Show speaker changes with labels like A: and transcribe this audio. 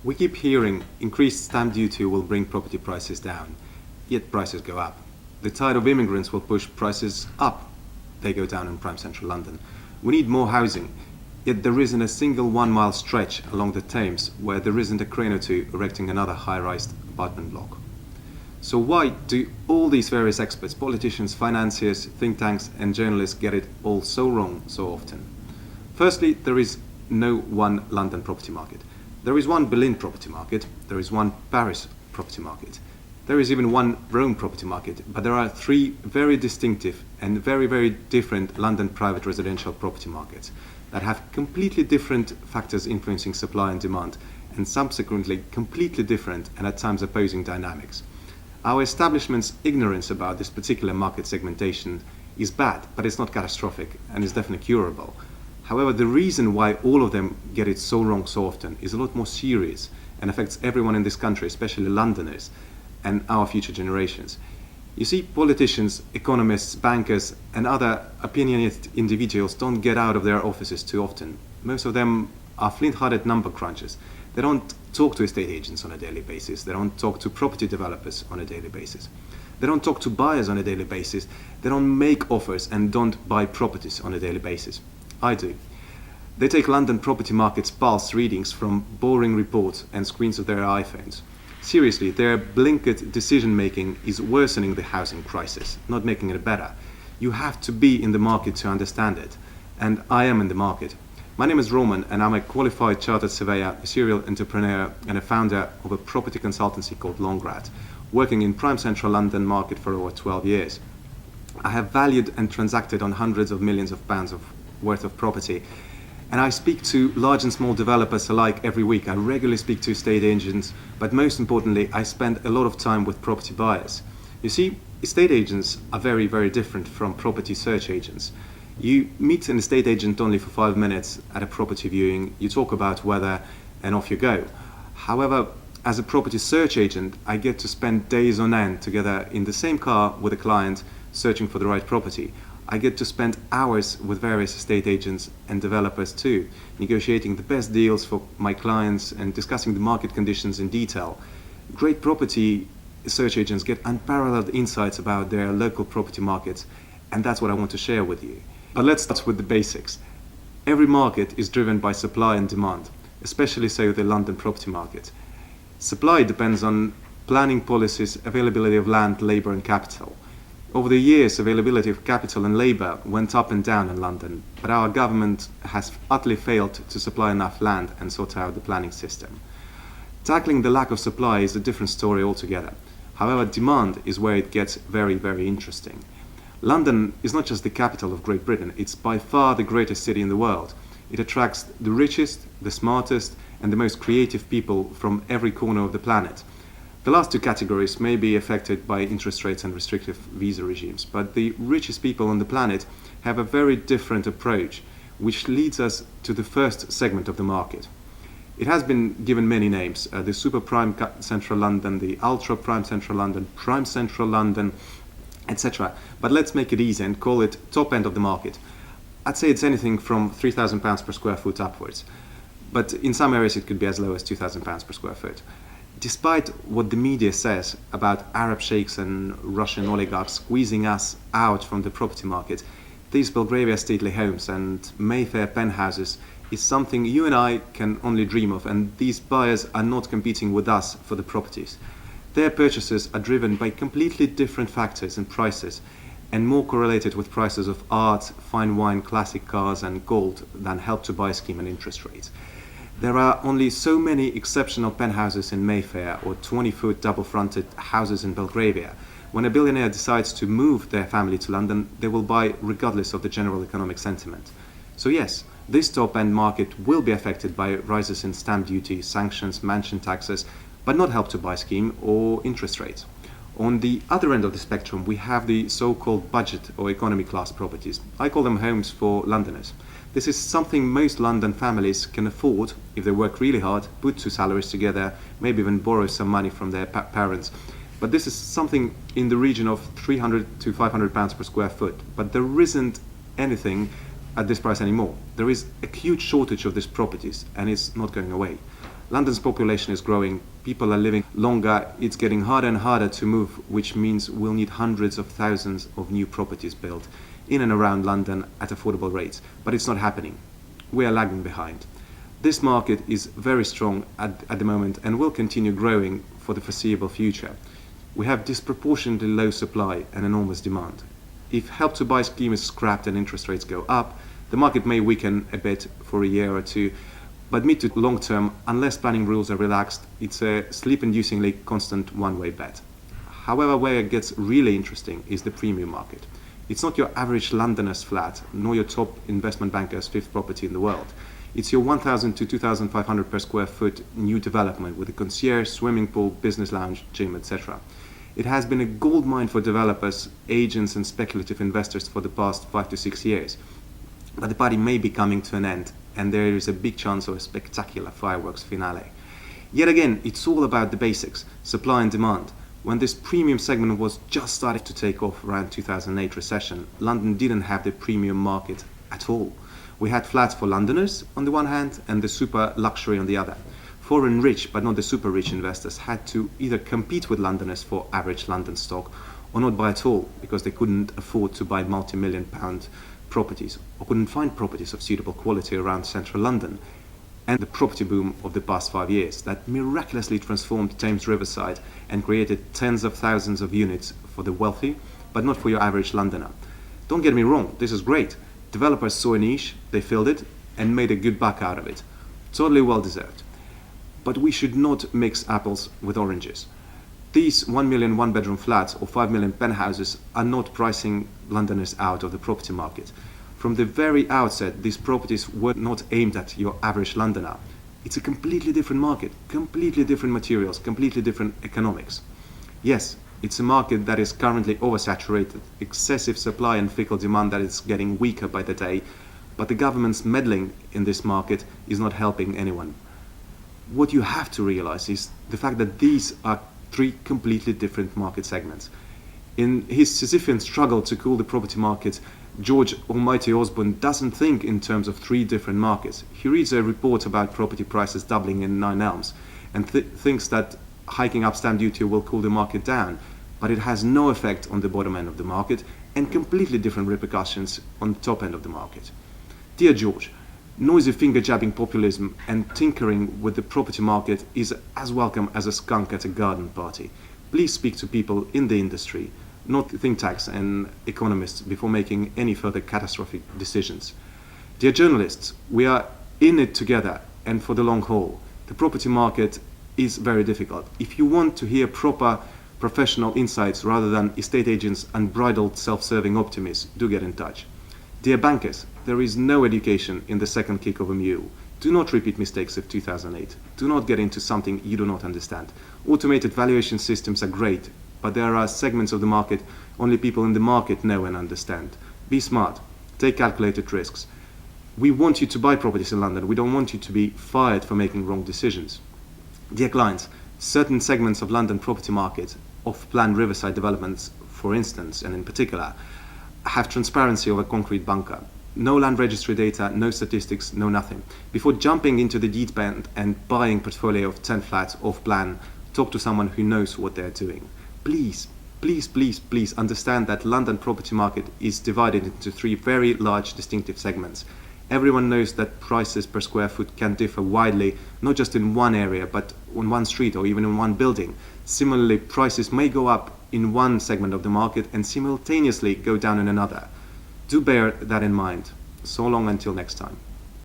A: We keep hearing increased stamp duty will bring property prices down, yet prices go up. The tide of immigrants will push prices up. They go down in prime central London. We need more housing, yet there isn't a single 1 mile stretch along the Thames where there isn't a crane or two erecting another high-rise apartment block. So why do all these various experts, politicians, financiers, think tanks and journalists get it all so wrong so often? Firstly, there is no one London property market. There is one Berlin property market, there is one Paris property market, there is even one Rome property market, but there are three very distinctive and very, very different London private residential property markets that have completely different factors influencing supply and demand, and subsequently completely different and at times opposing dynamics. Our establishment's ignorance about this particular market segmentation is bad, but it's not catastrophic and is definitely curable. However, the reason why all of them get it so wrong so often is a lot more serious and affects everyone in this country, especially Londoners and our future generations. You see, politicians, economists, bankers and other opinionated individuals don't get out of their offices too often. Most of them are flint-hearted number crunchers. They don't talk to estate agents on a daily basis. They don't talk to property developers on a daily basis. They don't talk to buyers on a daily basis. They don't make offers and don't buy properties on a daily basis. I do. They take London property market's pulse readings from boring reports and screens of their iPhones. Seriously, their blinkered decision-making is worsening the housing crisis, not making it better. You have to be in the market to understand it. And I am in the market. My name is Roman and I'm a qualified chartered surveyor, a serial entrepreneur and a founder of a property consultancy called Longgrad, working in prime central London market for over 12 years. I have valued and transacted on hundreds of millions of pounds worth of property, and I speak to large and small developers alike every week. I regularly speak to estate agents, but most importantly I spend a lot of time with property buyers. You see, estate agents are very, very different from property search agents. You meet an estate agent only for 5 minutes at a property viewing, you talk about weather and off you go. However, as a property search agent, I get to spend days on end together in the same car with a client searching for the right property. I get to spend hours with various estate agents and developers too, negotiating the best deals for my clients and discussing the market conditions in detail. Great property search agents get unparalleled insights about their local property markets, and that's what I want to share with you. But let's start with the basics. Every market is driven by supply and demand, especially so the London property market. Supply depends on planning policies, availability of land, labour and capital. Over the years, availability of capital and labour went up and down in London, but our government has utterly failed to supply enough land and sort out the planning system. Tackling the lack of supply is a different story altogether. However, demand is where it gets very, very interesting. London is not just the capital of Great Britain, it's by far the greatest city in the world. It attracts the richest, the smartest and the most creative people from every corner of the planet. The last two categories may be affected by interest rates and restrictive visa regimes, but the richest people on the planet have a very different approach, which leads us to the first segment of the market. It has been given many names, the super prime central London, the ultra prime central London, prime central London, etc. But let's make it easy and call it top end of the market. I'd say it's anything from £3,000 per square foot upwards, but in some areas it could be as low as £2,000 per square foot. Despite what the media says about Arab sheikhs and Russian oligarchs squeezing us out from the property market, these Belgravia stately homes and Mayfair penthouses is something you and I can only dream of, and these buyers are not competing with us for the properties. Their purchases are driven by completely different factors and prices, and more correlated with prices of art, fine wine, classic cars and gold than Help to Buy scheme and interest rates. There are only so many exceptional penthouses in Mayfair or 20-foot double-fronted houses in Belgravia. When a billionaire decides to move their family to London, they will buy regardless of the general economic sentiment. So yes, this top-end market will be affected by rises in stamp duty, sanctions, mansion taxes, but not Help to Buy scheme or interest rates. On the other end of the spectrum, we have the so-called budget or economy class properties. I call them homes for Londoners. This is something most London families can afford if they work really hard, put two salaries together, maybe even borrow some money from their parents. But this is something in the region of £300 to £500 per square foot. But there isn't anything at this price anymore. There is a huge shortage of these properties and it's not going away. London's population is growing, people are living longer, it's getting harder and harder to move, which means we'll need hundreds of thousands of new properties built in and around London at affordable rates. But it's not happening. We are lagging behind. This market is very strong at the moment and will continue growing for the foreseeable future. We have disproportionately low supply and enormous demand. If Help to Buy scheme is scrapped and interest rates go up, the market may weaken a bit for a year or two, but mid to long term, unless planning rules are relaxed, it's a sleep-inducingly constant one-way bet. However, where it gets really interesting is the premium market. It's not your average Londoner's flat, nor your top investment banker's fifth property in the world. It's your 1,000 to 2,500 per square foot new development with a concierge, swimming pool, business lounge, gym, etc. It has been a goldmine for developers, agents and speculative investors for the past 5 to 6 years. But the party may be coming to an end, and there is a big chance of a spectacular fireworks finale. Yet again, it's all about the basics, supply and demand. When this premium segment was just starting to take off around 2008 recession, London didn't have the premium market at all. We had flats for Londoners on the one hand and the super luxury on the other. Foreign rich but not the super rich investors had to either compete with Londoners for average London stock or not buy at all because they couldn't afford to buy multi-million pound properties or couldn't find properties of suitable quality around central London. And the property boom of the past 5 years that miraculously transformed Thames Riverside and created tens of thousands of units for the wealthy, but not for your average Londoner. Don't get me wrong, this is great. Developers saw a niche, they filled it, and made a good buck out of it. Totally well deserved. But we should not mix apples with oranges. These 1 million one-bedroom flats or 5 million penthouses are not pricing Londoners out of the property market. From the very outset, these properties were not aimed at your average Londoner. It's a completely different market, completely different materials, completely different economics. Yes, it's a market that is currently oversaturated, excessive supply and fickle demand that is getting weaker by the day, but the government's meddling in this market is not helping anyone. What you have to realize is the fact that these are three completely different market segments. In his Sisyphean struggle to cool the property market, George Almighty Osborne doesn't think in terms of three different markets. He reads a report about property prices doubling in 9 Elms and thinks that hiking up stamp duty will cool the market down, but it has no effect on the bottom end of the market and completely different repercussions on the top end of the market. Dear George, noisy finger-jabbing populism and tinkering with the property market is as welcome as a skunk at a garden party. Please speak to people in the industry, not think tanks and economists, before making any further catastrophic decisions. Dear journalists, we are in it together and for the long haul. The property market is very difficult. If you want to hear proper professional insights rather than estate agents' unbridled self-serving optimism, do get in touch. Dear bankers, there is no education in the second kick of a mule. Do not repeat mistakes of 2008. Do not get into something you do not understand. Automated valuation systems are great, but there are segments of the market only people in the market know and understand. Be smart. Take calculated risks. We want you to buy properties in London. We don't want you to be fired for making wrong decisions. Dear clients, certain segments of London property market, off-plan riverside developments, for instance, and in particular, have transparency of a concrete bunker. No land registry data, no statistics, no nothing. Before jumping into the deep end and buying portfolio of 10 flats off-plan, talk to someone who knows what they're doing. Please, please, please, please understand that London property market is divided into three very large distinctive segments. Everyone knows that prices per square foot can differ widely, not just in one area, but on one street or even in one building. Similarly, prices may go up in one segment of the market and simultaneously go down in another. Do bear that in mind. So long until next time.